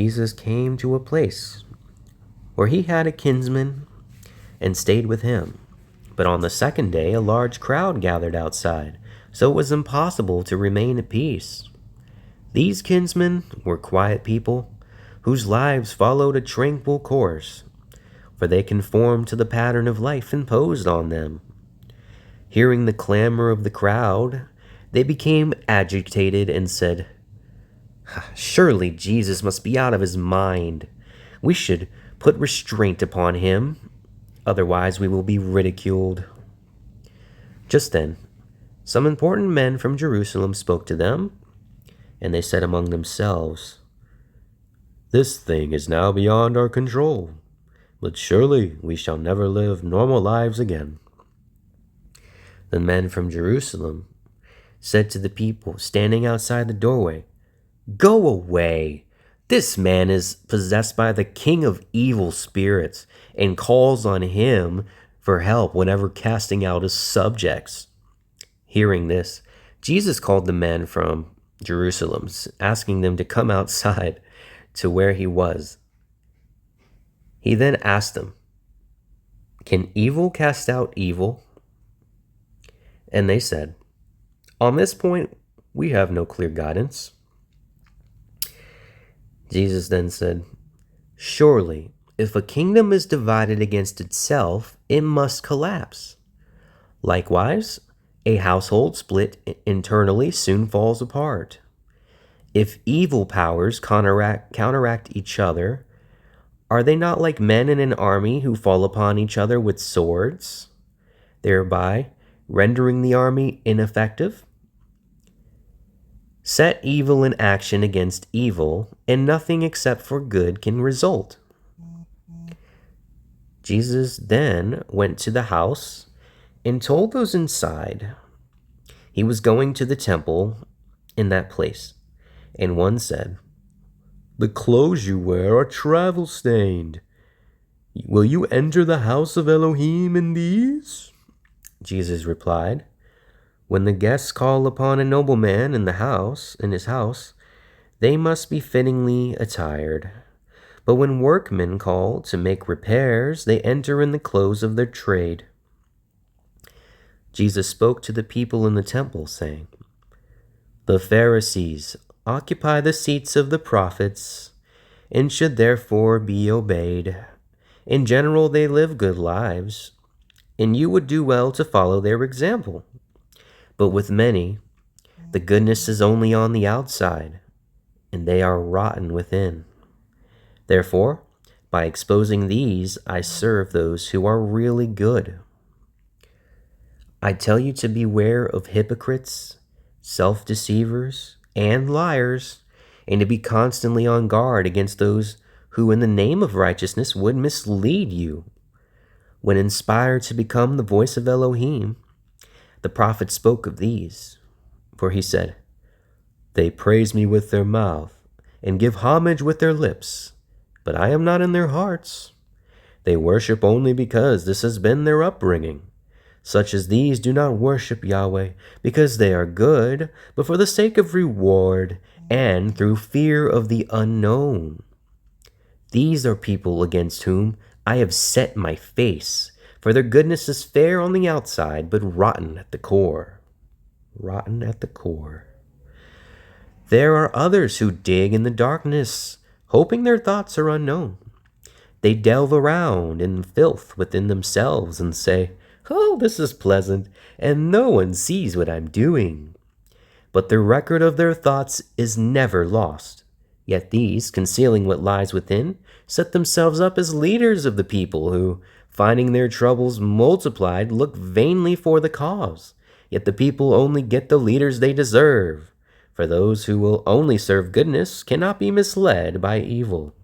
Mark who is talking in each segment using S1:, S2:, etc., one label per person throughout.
S1: Jesus came to a place where he had a kinsman and stayed with him. But on the second day, a large crowd gathered outside, so it was impossible to remain at peace. These kinsmen were quiet people whose lives followed a tranquil course, for they conformed to the pattern of life imposed on them. Hearing the clamor of the crowd, they became agitated and said, "Surely Jesus must be out of his mind. We should put restraint upon him, otherwise we will be ridiculed." Just then, some important men from Jerusalem spoke to them, and they said among themselves, "This thing is now beyond our control, but surely we shall never live normal lives again." The men from Jerusalem said to the people standing outside the doorway, "Go away! This man is possessed by the king of evil spirits and calls on him for help whenever casting out his subjects." Hearing this, Jesus called the men from Jerusalem, asking them to come outside to where he was. He then asked them, "Can evil cast out evil?" And they said, "On this point, we have no clear guidance." Jesus then said, "Surely, if a kingdom is divided against itself, it must collapse. Likewise, a household split internally soon falls apart. If evil powers counteract each other, are they not like men in an army who fall upon each other with swords, thereby rendering the army ineffective? Set evil in action against evil, and nothing except for good can result." Jesus then went to the house and told those inside he was going to the temple in that place. And one said, "The clothes you wear are travel-stained. Will you enter the house of Elohim in these?" Jesus replied, "When the guests call upon a nobleman in his house, they must be fittingly attired. But when workmen call to make repairs, they enter in the clothes of their trade." Jesus spoke to the people in the temple, saying, "The Pharisees occupy the seats of the prophets, and should therefore be obeyed. In general, they live good lives, and you would do well to follow their example. But with many, the goodness is only on the outside, and they are rotten within. Therefore, by exposing these, I serve those who are really good. I tell you to beware of hypocrites, self-deceivers, and liars, and to be constantly on guard against those who in the name of righteousness would mislead you. When inspired to become the voice of Elohim, the prophet spoke of these, for he said, "They praise me with their mouth and give homage with their lips, but I am not in their hearts. They worship only because this has been their upbringing. Such as these do not worship Yahweh because they are good, but for the sake of reward and through fear of the unknown. These are people against whom I have set my face, for their goodness is fair on the outside, but rotten at the core." Rotten at the core. There are others who dig in the darkness, hoping their thoughts are unknown. They delve around in filth within themselves and say, "Oh, this is pleasant, and no one sees what I'm doing." But the record of their thoughts is never lost. Yet these, concealing what lies within, set themselves up as leaders of the people who, finding their troubles multiplied, look vainly for the cause. Yet the people only get the leaders they deserve. For those who will only serve goodness cannot be misled by evil.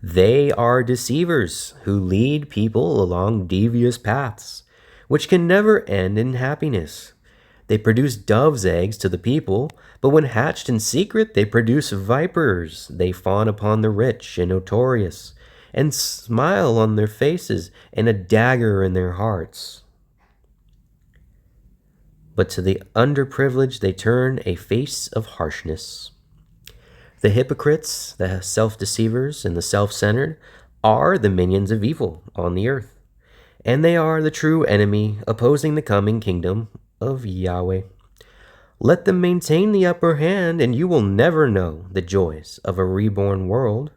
S1: They are deceivers who lead people along devious paths, which can never end in happiness. They produce dove's eggs to the people, but when hatched in secret, they produce vipers. They fawn upon the rich and notorious, and smile on their faces, and a dagger in their hearts. But to the underprivileged they turn a face of harshness. The hypocrites, the self-deceivers, and the self-centered are the minions of evil on the earth, and they are the true enemy opposing the coming kingdom of Yahweh. Let them maintain the upper hand, and you will never know the joys of a reborn world.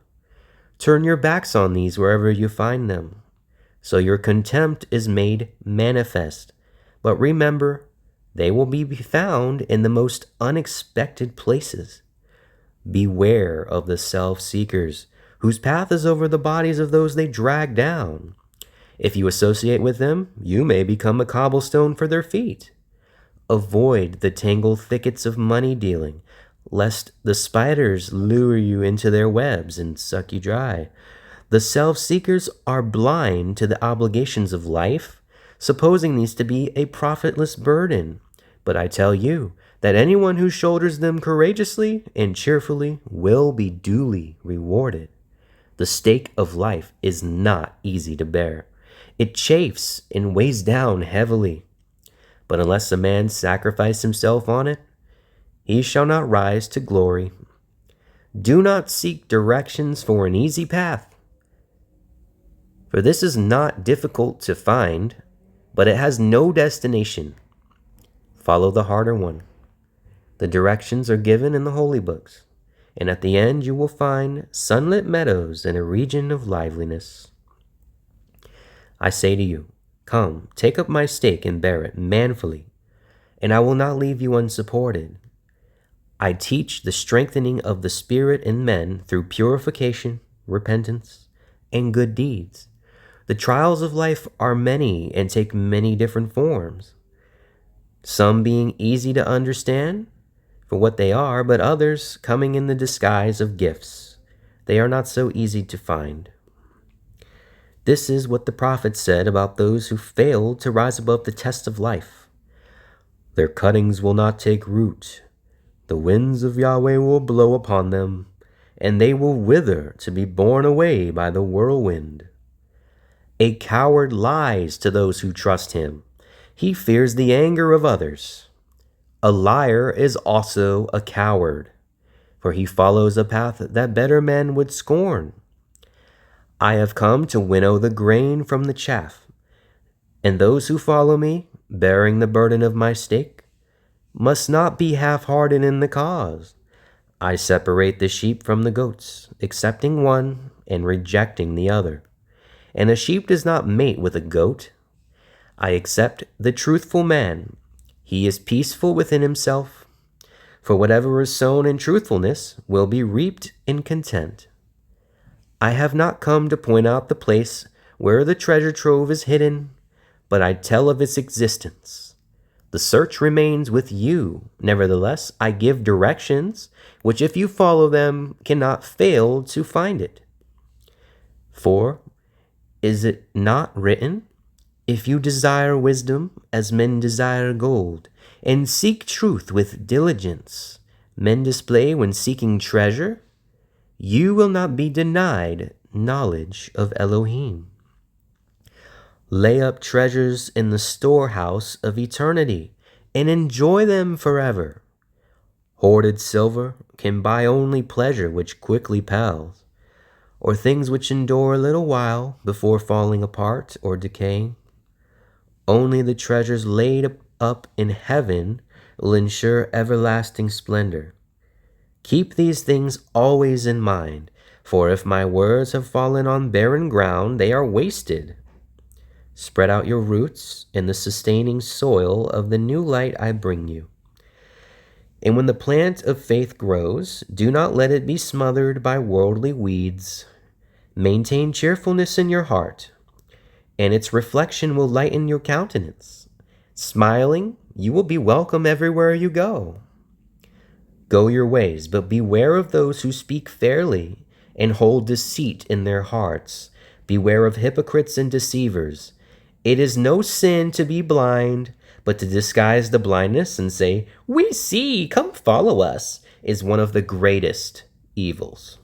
S1: Turn your backs on these wherever you find them, so your contempt is made manifest. But remember, they will be found in the most unexpected places. Beware of the self-seekers, whose path is over the bodies of those they drag down. If you associate with them, you may become a cobblestone for their feet. Avoid the tangled thickets of money dealing, lest the spiders lure you into their webs and suck you dry. The self-seekers are blind to the obligations of life, supposing these to be a profitless burden. But I tell you that anyone who shoulders them courageously and cheerfully will be duly rewarded. The stake of life is not easy to bear. It chafes and weighs down heavily. But unless a man sacrifice himself on it, he shall not rise to glory. Do not seek directions for an easy path, for this is not difficult to find, but it has no destination. Follow the harder one. The directions are given in the holy books, and at the end you will find sunlit meadows and a region of liveliness. I say to you, come, take up my stake and bear it manfully, and I will not leave you unsupported. I teach the strengthening of the Spirit in men through purification, repentance, and good deeds. The trials of life are many and take many different forms, some being easy to understand for what they are, but others coming in the disguise of gifts. They are not so easy to find. This is what the prophet said about those who failed to rise above the test of life. Their cuttings will not take root. The winds of Yahweh will blow upon them, and they will wither to be borne away by the whirlwind. A coward lies to those who trust him. He fears the anger of others. A liar is also a coward, for he follows a path that better men would scorn. I have come to winnow the grain from the chaff, and those who follow me, bearing the burden of my stake, must not be half-hearted in the cause. I separate the sheep from the goats, accepting one and rejecting the other. And a sheep does not mate with a goat. I accept the truthful man. He is peaceful within himself, for whatever is sown in truthfulness will be reaped in content. I have not come to point out the place where the treasure trove is hidden, but I tell of its existence. The search remains with you. Nevertheless, I give directions, which if you follow them, cannot fail to find it. For, is it not written, if you desire wisdom, as men desire gold, and seek truth with diligence, men display when seeking treasure, you will not be denied knowledge of Elohim. Lay up treasures in the storehouse of eternity, and enjoy them forever. Hoarded silver can buy only pleasure which quickly palls, or things which endure a little while before falling apart or decaying. Only the treasures laid up in heaven will ensure everlasting splendor. Keep these things always in mind, for if my words have fallen on barren ground, they are wasted. Spread out your roots in the sustaining soil of the new light I bring you. And when the plant of faith grows, do not let it be smothered by worldly weeds. Maintain cheerfulness in your heart, and its reflection will lighten your countenance. Smiling, you will be welcome everywhere you go. Go your ways, but beware of those who speak fairly and hold deceit in their hearts. Beware of hypocrites and deceivers. It is no sin to be blind, but to disguise the blindness and say, "We see, come follow us," is one of the greatest evils.